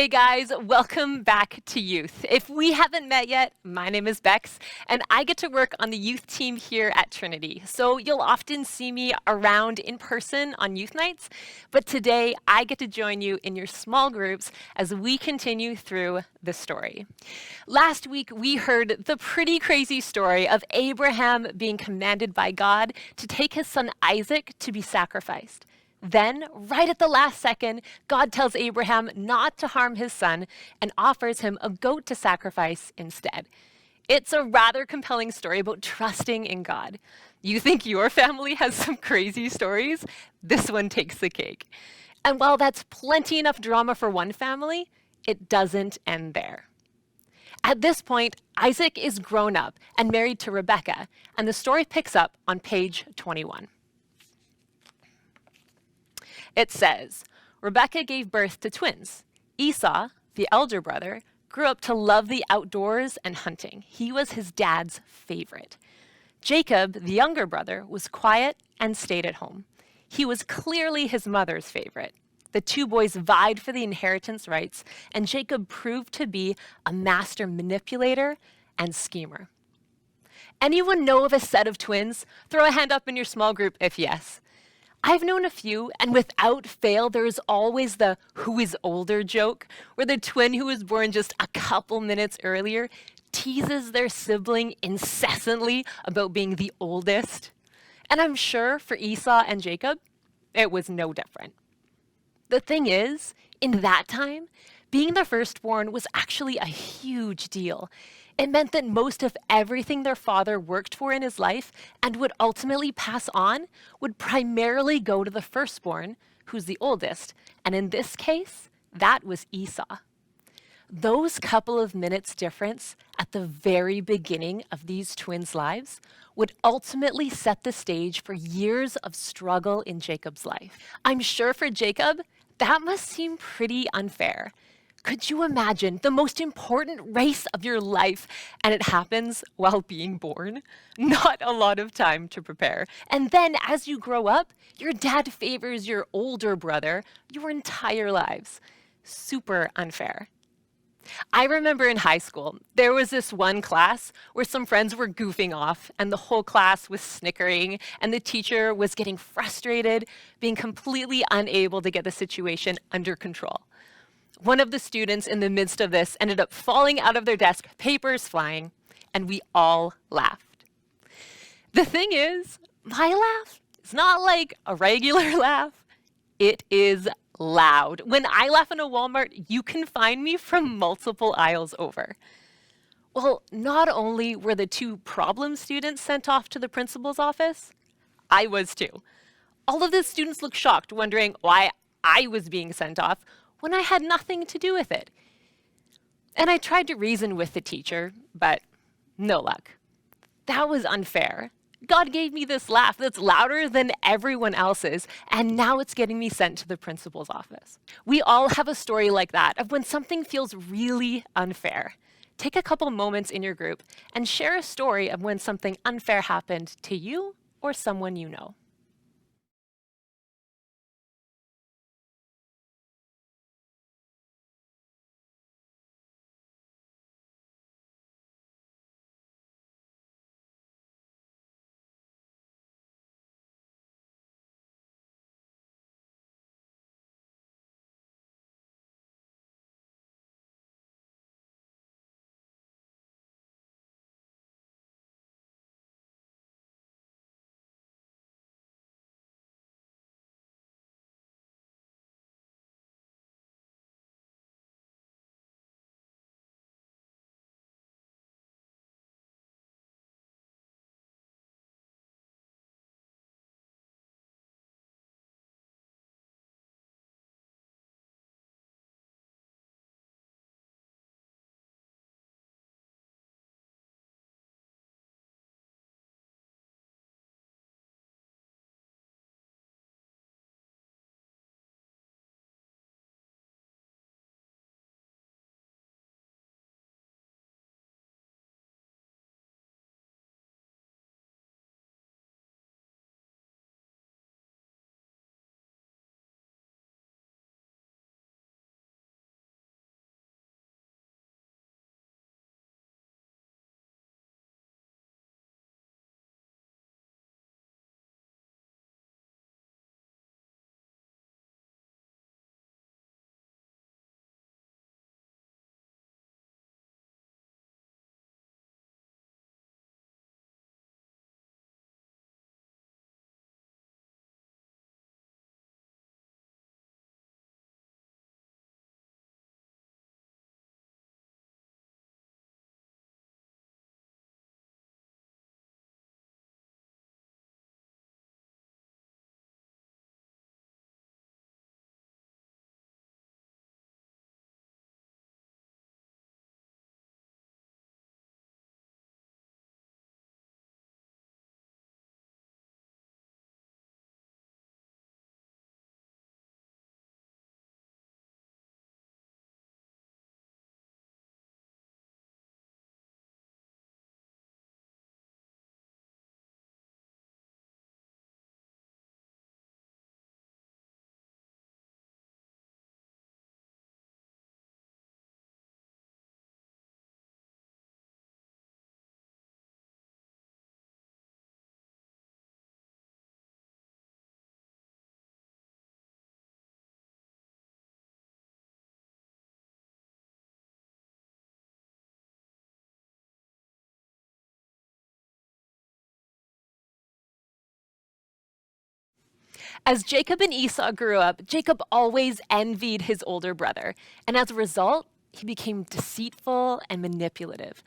Hey guys, welcome back to Youth. If we haven't met yet, my name is Bex, and I get to work on the youth team here at Trinity. So you'll often see me around in person on youth nights, but today I get to join you in your small groups as we continue through the story. Last week, we heard the pretty crazy story of Abraham being commanded by God to take his son Isaac to be sacrificed. Then, right at the last second, God tells Abraham not to harm his son and offers him a goat to sacrifice instead. It's a rather compelling story about trusting in God. You think your family has some crazy stories? This one takes the cake. And while that's plenty enough drama for one family, it doesn't end there. At this point, Isaac is grown up and married to Rebecca, and the story picks up on page 21. It says, Rebecca gave birth to twins. Esau, the elder brother, grew up to love the outdoors and hunting. He was his dad's favorite. Jacob, the younger brother, was quiet and stayed at home. He was clearly his mother's favorite. The two boys vied for the inheritance rights, and Jacob proved to be a master manipulator and schemer. Anyone know of a set of twins? Throw a hand up in your small group if yes. I've known a few, and without fail, there is always the who is older joke, where the twin who was born just a couple minutes earlier teases their sibling incessantly about being the oldest. And I'm sure for Esau and Jacob, it was no different. The thing is, in that time, being the firstborn was actually a huge deal. It meant that most of everything their father worked for in his life and would ultimately pass on would primarily go to the firstborn, who's the oldest, and in this case, that was Esau. Those couple of minutes difference at the very beginning of these twins' lives would ultimately set the stage for years of struggle in Jacob's life. I'm sure for Jacob, that must seem pretty unfair. Could you imagine the most important race of your life and it happens while being born? Not a lot of time to prepare. And then as you grow up, your dad favors your older brother your entire lives. Super unfair. I remember in high school, there was this one class where some friends were goofing off and the whole class was snickering and the teacher was getting frustrated, being completely unable to get the situation under control. One of the students in the midst of this ended up falling out of their desk, papers flying, and we all laughed. The thing is, my laugh is not like a regular laugh. It is loud. When I laugh in a Walmart, you can find me from multiple aisles over. Well, not only were the two problem students sent off to the principal's office, I was too. All of the students looked shocked, wondering why I was being sent off when I had nothing to do with it. And I tried to reason with the teacher, but no luck. That was unfair. God gave me this laugh that's louder than everyone else's, and now it's getting me sent to the principal's office. We all have a story like that of when something feels really unfair. Take a couple moments in your group and share a story of when something unfair happened to you or someone you know. As Jacob and Esau grew up, Jacob always envied his older brother, and as a result, he became deceitful and manipulative.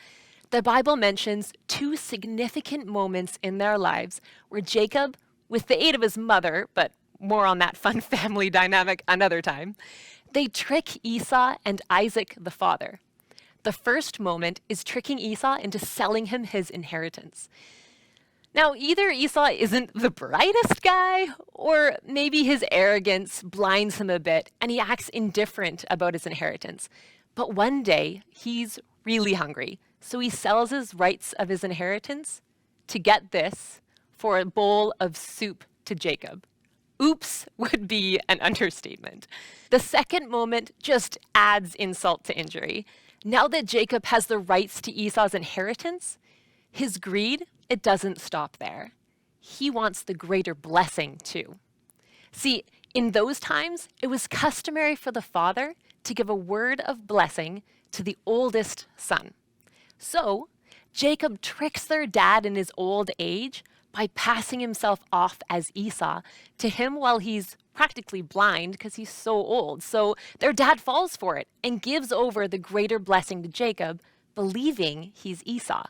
The Bible mentions two significant moments in their lives where Jacob, with the aid of his mother, but more on that fun family dynamic another time, they trick Esau and Isaac the father. The first moment is tricking Esau into selling him his inheritance. Now, either Esau isn't the brightest guy, or maybe his arrogance blinds him a bit and he acts indifferent about his inheritance. But one day, he's really hungry, so he sells his rights of his inheritance to get this for a bowl of soup to Jacob. Oops would be an understatement. The second moment just adds insult to injury. Now that Jacob has the rights to Esau's inheritance, his greed, it doesn't stop there. He wants the greater blessing too. See, in those times, it was customary for the father to give a word of blessing to the oldest son. So, Jacob tricks their dad in his old age by passing himself off as Esau to him while he's practically blind because he's so old. So their dad falls for it and gives over the greater blessing to Jacob, believing he's Esau.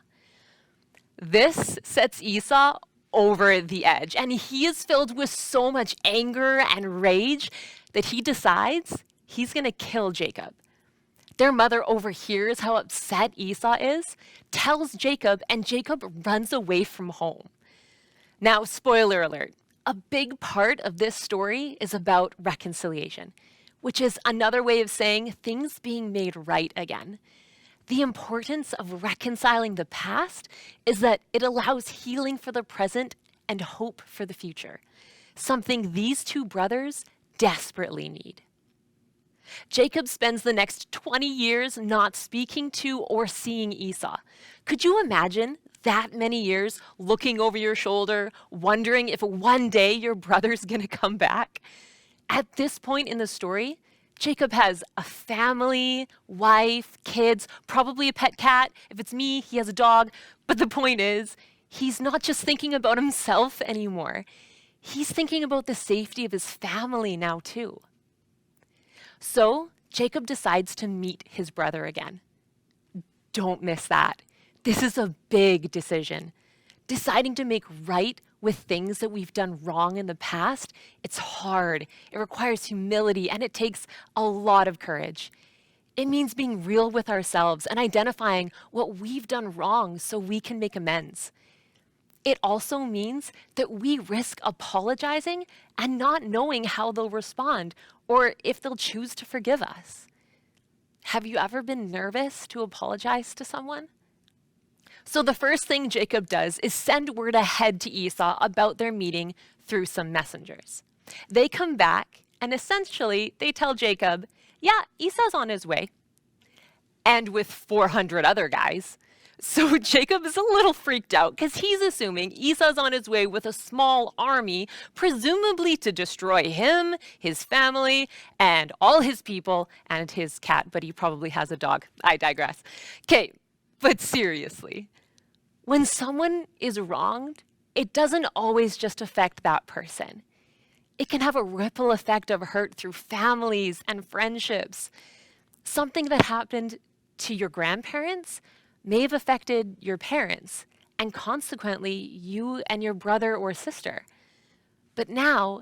This sets Esau over the edge, and he is filled with so much anger and rage that he decides he's going to kill Jacob. Their mother overhears how upset Esau is, tells Jacob, and Jacob runs away from home. Now, spoiler alert, a big part of this story is about reconciliation, which is another way of saying things being made right again. The importance of reconciling the past is that it allows healing for the present and hope for the future, something these two brothers desperately need. Jacob spends the next 20 years not speaking to or seeing Esau. Could you imagine that many years looking over your shoulder, wondering if one day your brother's gonna come back? At this point in the story, Jacob has a family, wife, kids, probably a pet cat. If it's me, he has a dog. But the point is, he's not just thinking about himself anymore. He's thinking about the safety of his family now too. So Jacob decides to meet his brother again. Don't miss that. This is a big decision. Deciding to make right with things that we've done wrong in the past, it's hard. It requires humility and it takes a lot of courage. It means being real with ourselves and identifying what we've done wrong so we can make amends. It also means that we risk apologizing and not knowing how they'll respond or if they'll choose to forgive us. Have you ever been nervous to apologize to someone? So the first thing Jacob does is send word ahead to Esau about their meeting through some messengers. They come back and essentially they tell Jacob, yeah, Esau's on his way. And with 400 other guys. So Jacob is a little freaked out because he's assuming Esau's on his way with a small army, presumably to destroy him, his family, and all his people, and his cat, but he probably has a dog. I digress. Okay, but seriously, when someone is wronged, it doesn't always just affect that person. It can have a ripple effect of hurt through families and friendships. Something that happened to your grandparents may have affected your parents, and consequently, you and your brother or sister. But now,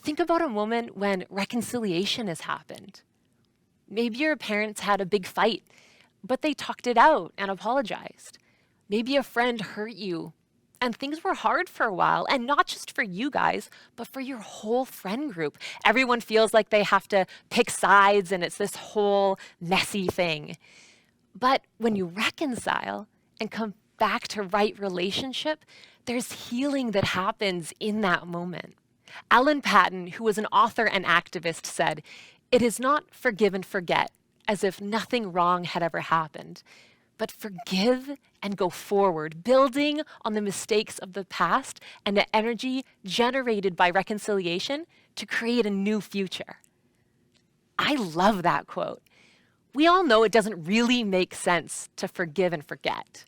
think about a moment when reconciliation has happened. Maybe your parents had a big fight, but they talked it out and apologized. Maybe a friend hurt you, and things were hard for a while, and not just for you guys, but for your whole friend group. Everyone feels like they have to pick sides, and it's this whole messy thing. But when you reconcile and come back to right relationship, there's healing that happens in that moment. Alan Patton, who was an author and activist, said, "It is not forgive and forget, as if nothing wrong had ever happened, but forgive and go forward, building on the mistakes of the past and the energy generated by reconciliation to create a new future." I love that quote. We all know it doesn't really make sense to forgive and forget.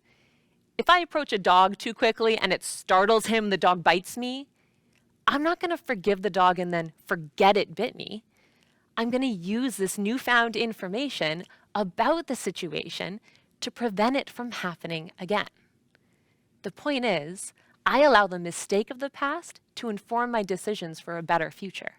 If I approach a dog too quickly and it startles him, the dog bites me, I'm not going to forgive the dog and then forget it bit me. I'm going to use this newfound information about the situation to prevent it from happening again. The point is, I allow the mistake of the past to inform my decisions for a better future.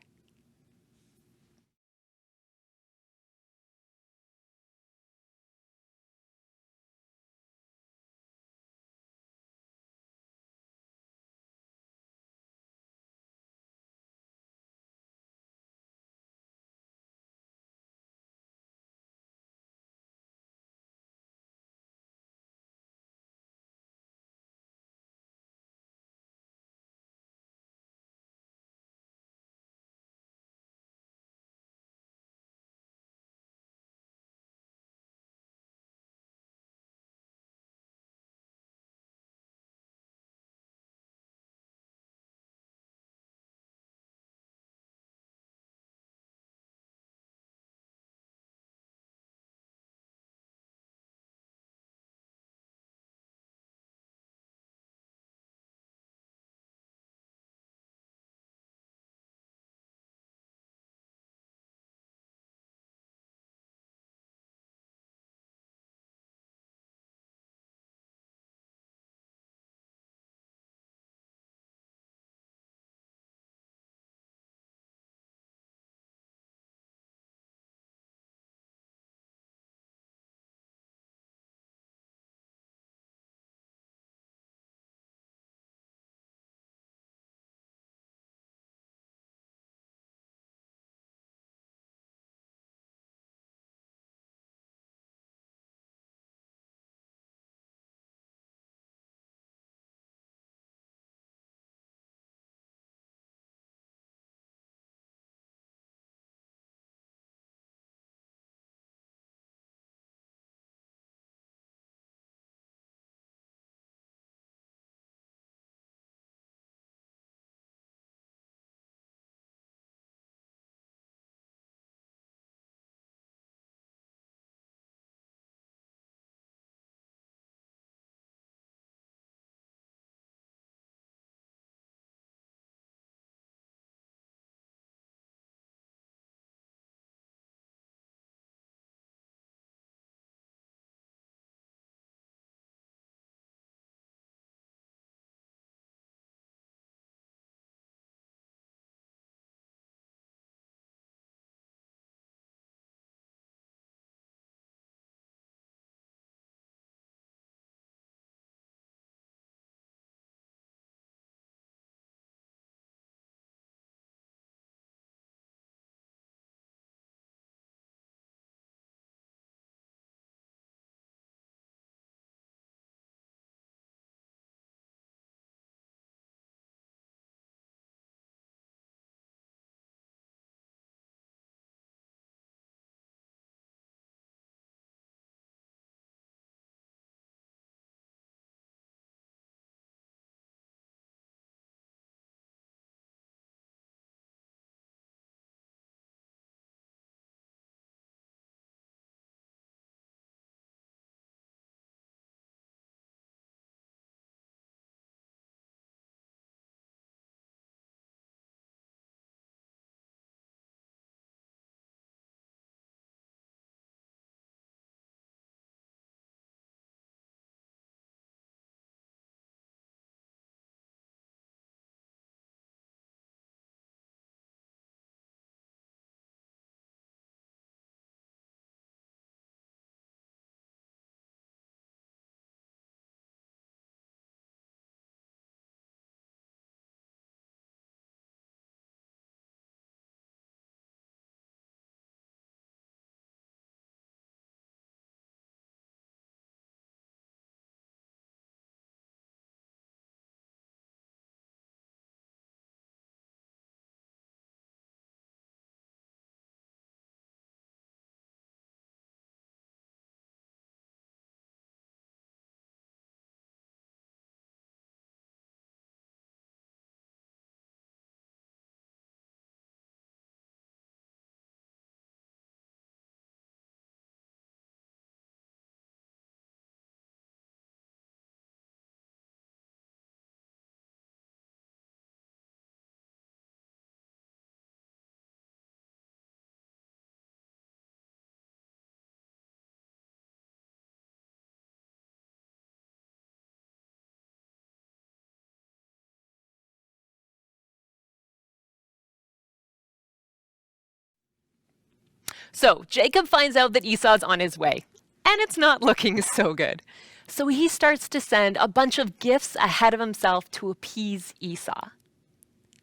So Jacob finds out that Esau's on his way, and it's not looking so good. So he starts to send a bunch of gifts ahead of himself to appease Esau.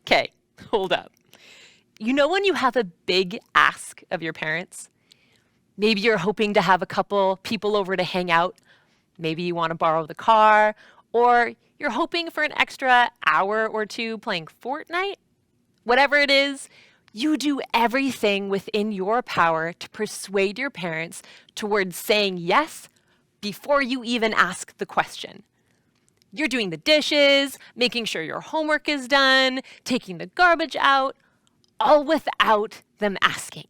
Okay, hold up. You know when you have a big ask of your parents? Maybe you're hoping to have a couple people over to hang out. Maybe you want to borrow the car, or you're hoping for an extra hour or two playing Fortnite. Whatever it is, you do everything within your power to persuade your parents towards saying yes before you even ask the question. You're doing the dishes, making sure your homework is done, taking the garbage out, all without them asking.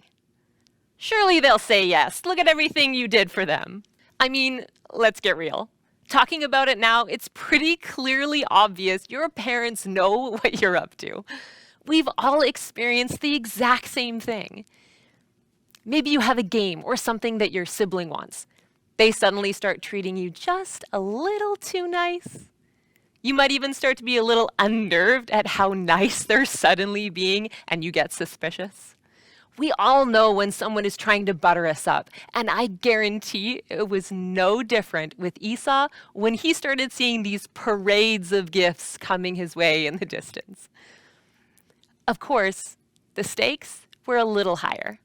Surely they'll say yes. Look at everything you did for them. I mean, let's get real. Talking about it now, it's pretty clearly obvious your parents know what you're up to. We've all experienced the exact same thing. Maybe you have a game or something that your sibling wants. They suddenly start treating you just a little too nice. You might even start to be a little unnerved at how nice they're suddenly being, and you get suspicious. We all know when someone is trying to butter us up, and I guarantee it was no different with Esau when he started seeing these parades of gifts coming his way in the distance. Of course, the stakes were a little higher.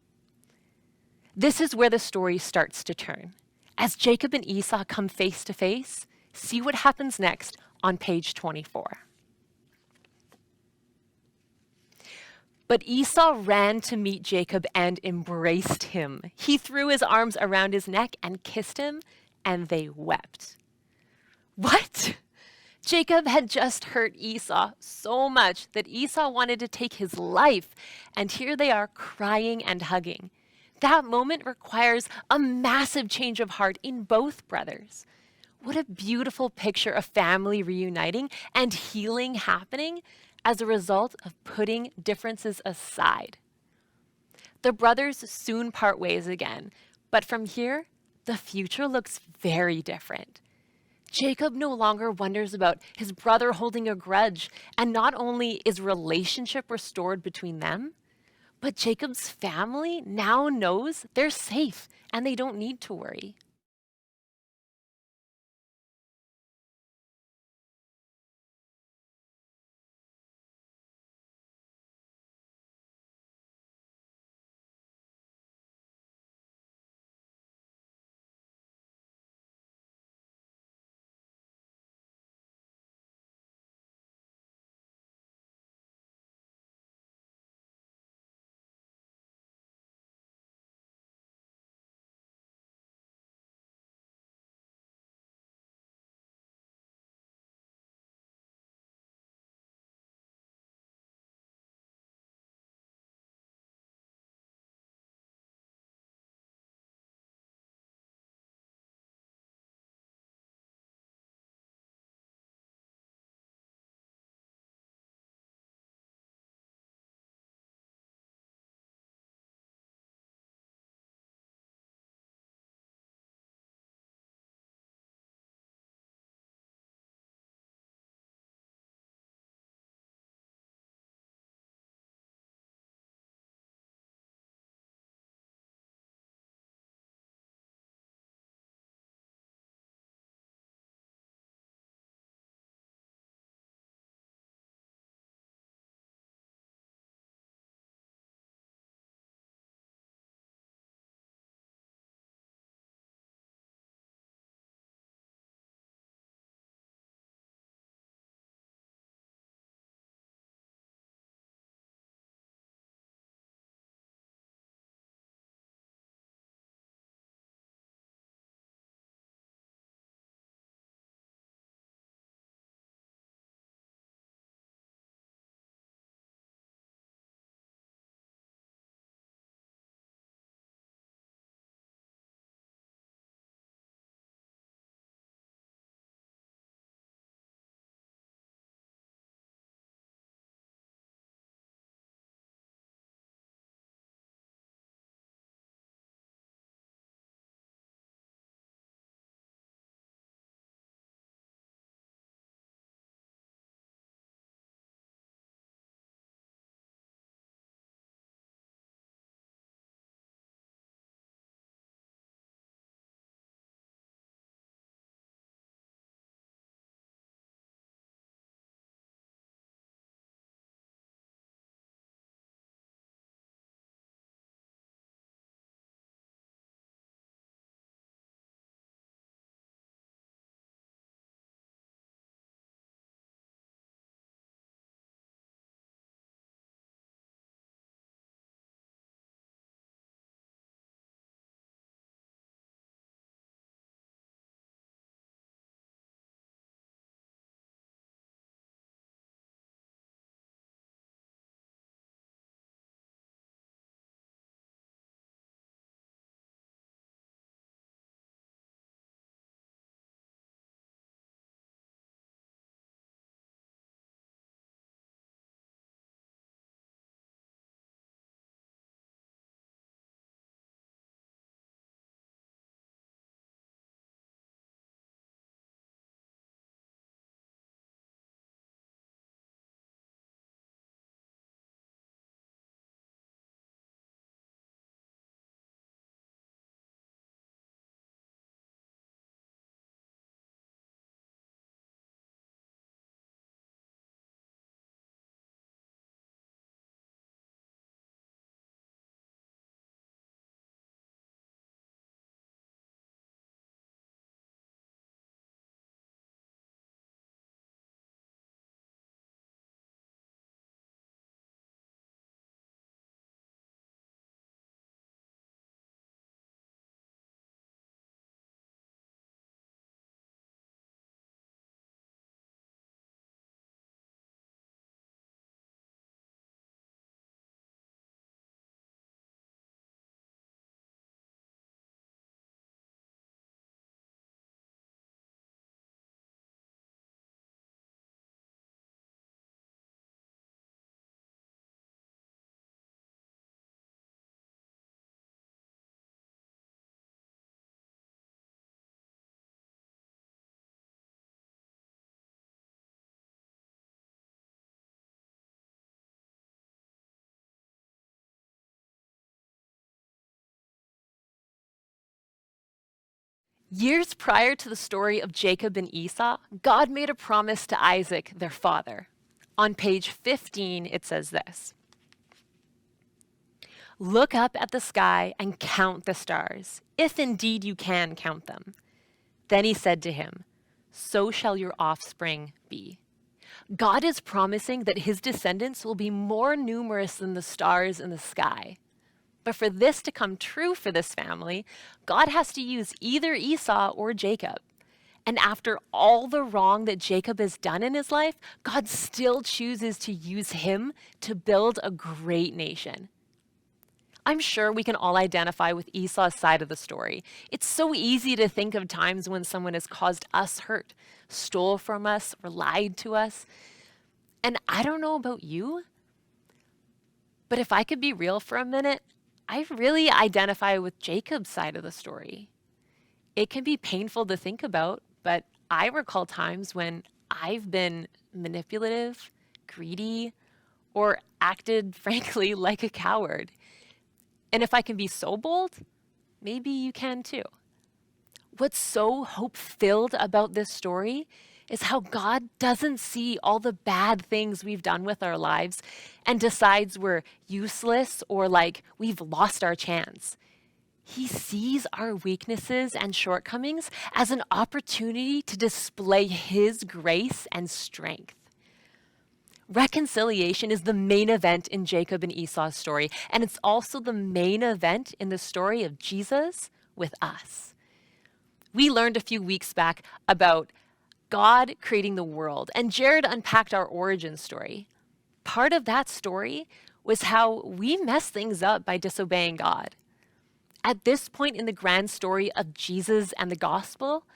This is where the story starts to turn. As Jacob and Esau come face to face, see what happens next on page 24. But Esau ran to meet Jacob and embraced him. He threw his arms around his neck and kissed him, and they wept. What? Jacob had just hurt Esau so much that Esau wanted to take his life, and here they are crying and hugging. That moment requires a massive change of heart in both brothers. What a beautiful picture of family reuniting and healing happening as a result of putting differences aside. The brothers soon part ways again, but from here, the future looks very different. Jacob no longer wonders about his brother holding a grudge, and not only is relationship restored between them, but Jacob's family now knows they're safe and they don't need to worry. Years prior to the story of Jacob and Esau, God made a promise to Isaac, their father. On page 15, it says this: "Look up at the sky and count the stars, if indeed you can count them." Then he said to him, "So shall your offspring be." God is promising that his descendants will be more numerous than the stars in the sky. But for this to come true for this family, God has to use either Esau or Jacob. And after all the wrong that Jacob has done in his life, God still chooses to use him to build a great nation. I'm sure we can all identify with Esau's side of the story. It's so easy to think of times when someone has caused us hurt, stole from us, or lied to us. And I don't know about you, but if I could be real for a minute, I really identify with Jacob's side of the story. It can be painful to think about, but I recall times when I've been manipulative, greedy, or acted, frankly, like a coward. And if I can be so bold, maybe you can too. What's so hope-filled about this story is how God doesn't see all the bad things we've done with our lives and decides we're useless or like we've lost our chance. He sees our weaknesses and shortcomings as an opportunity to display his grace and strength. Reconciliation is the main event in Jacob and Esau's story, and it's also the main event in the story of Jesus with us. We learned a few weeks back about God creating the world, and Jared unpacked our origin story. Part of that story was how we mess things up by disobeying God. At this point in the grand story of Jesus and the gospel,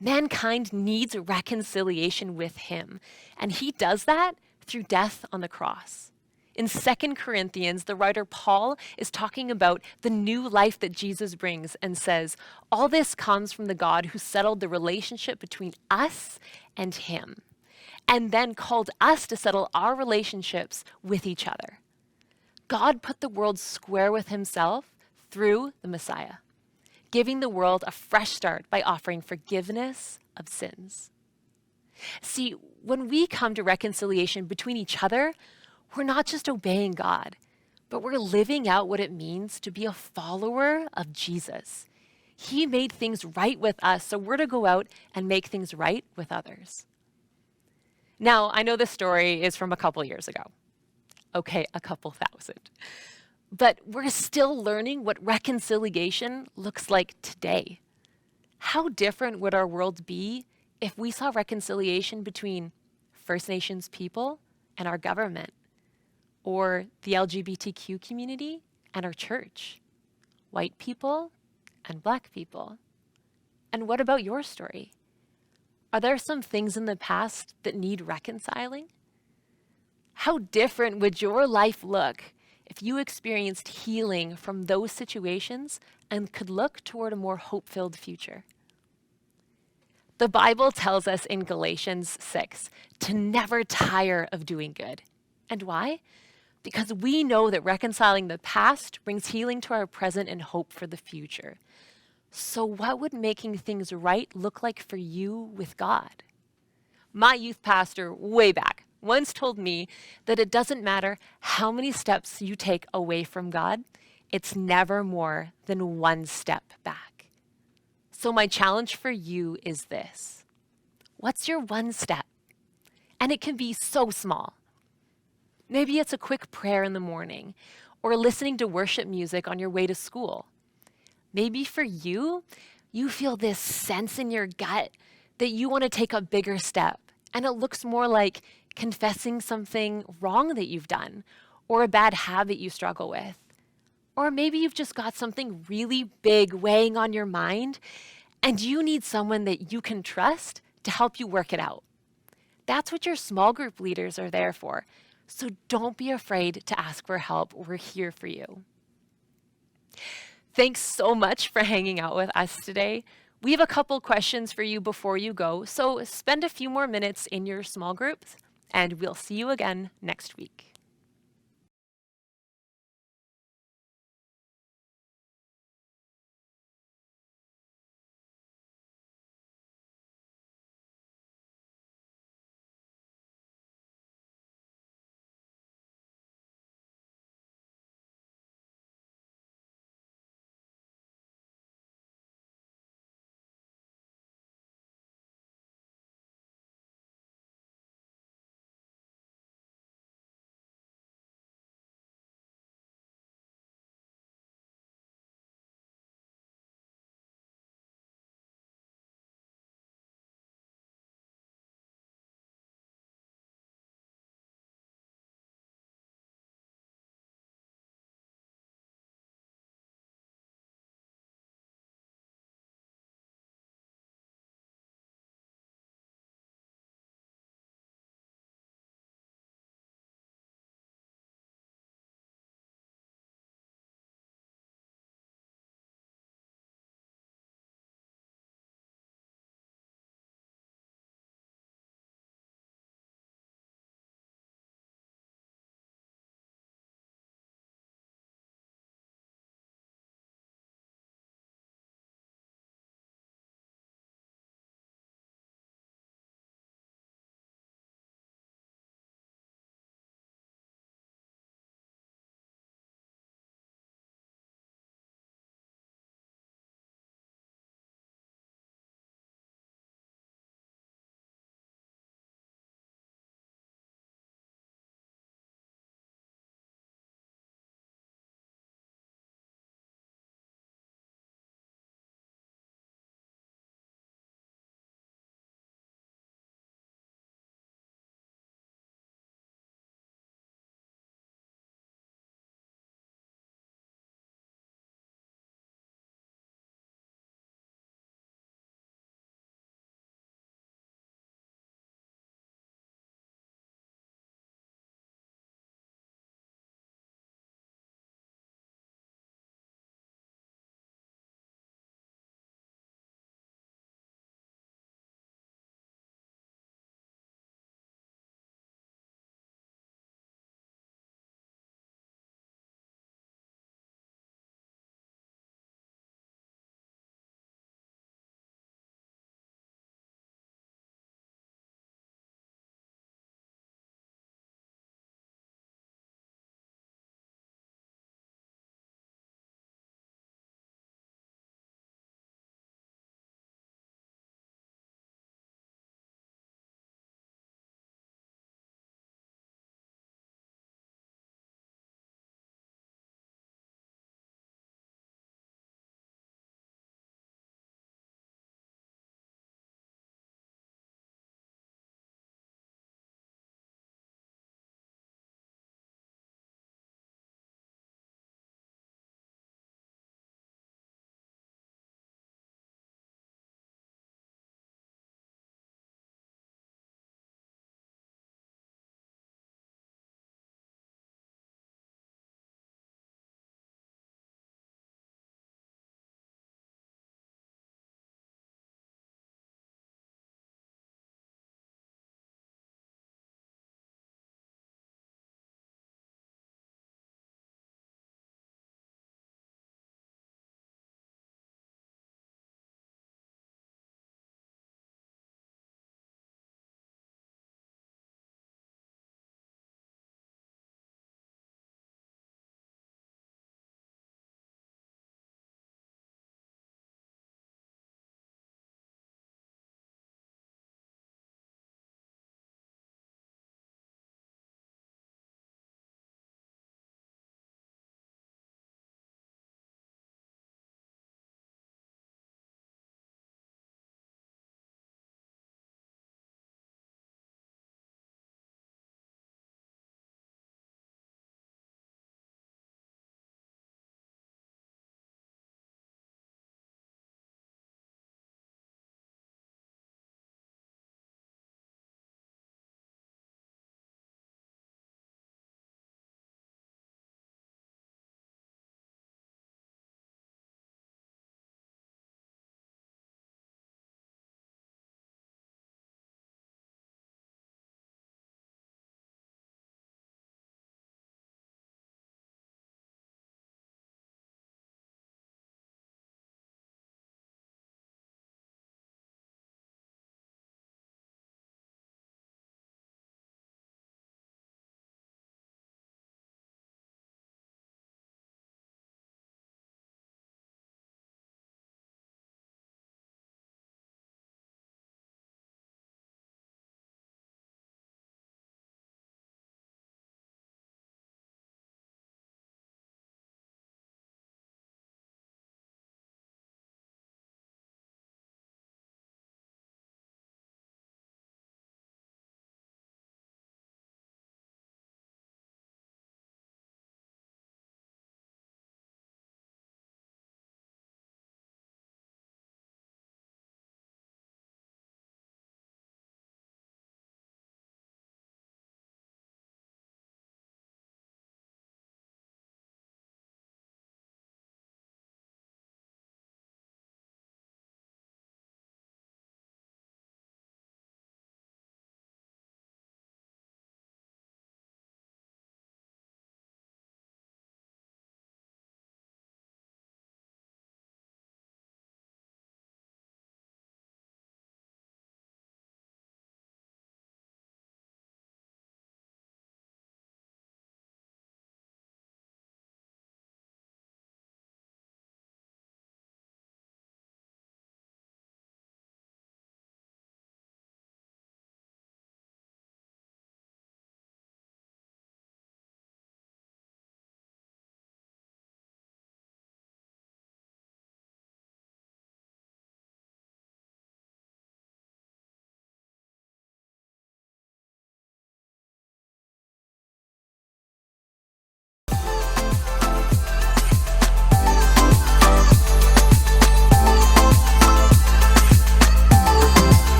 mankind needs reconciliation with him, and he does that through death on the cross. In 2 Corinthians, the writer Paul is talking about the new life that Jesus brings and says, all this comes from the God who settled the relationship between us and him, and then called us to settle our relationships with each other. God put the world square with himself through the Messiah, giving the world a fresh start by offering forgiveness of sins. See, when we come to reconciliation between each other, we're not just obeying God, but we're living out what it means to be a follower of Jesus. He made things right with us, so we're to go out and make things right with others. Now, I know this story is from a couple years ago. Okay, a couple thousand. But we're still learning what reconciliation looks like today. How different would our world be if we saw reconciliation between First Nations people and our government, or the LGBTQ community and our church, white people and Black people? And what about your story? Are there some things in the past that need reconciling? How different would your life look if you experienced healing from those situations and could look toward a more hope-filled future? The Bible tells us in Galatians 6 to never tire of doing good. And why? Because we know that reconciling the past brings healing to our present and hope for the future. So what would making things right look like for you with God? My youth pastor way back once told me that it doesn't matter how many steps you take away from God, it's never more than one step back. So my challenge for you is this. What's your one step? And it can be so small. Maybe it's a quick prayer in the morning or listening to worship music on your way to school. Maybe for you, you feel this sense in your gut that you want to take a bigger step, and it looks more like confessing something wrong that you've done or a bad habit you struggle with. Or maybe you've just got something really big weighing on your mind and you need someone that you can trust to help you work it out. That's what your small group leaders are there for. So don't be afraid to ask for help. We're here for you. Thanks so much for hanging out with us today. We have a couple questions for you before you go, so spend a few more minutes in your small groups, and we'll see you again next week.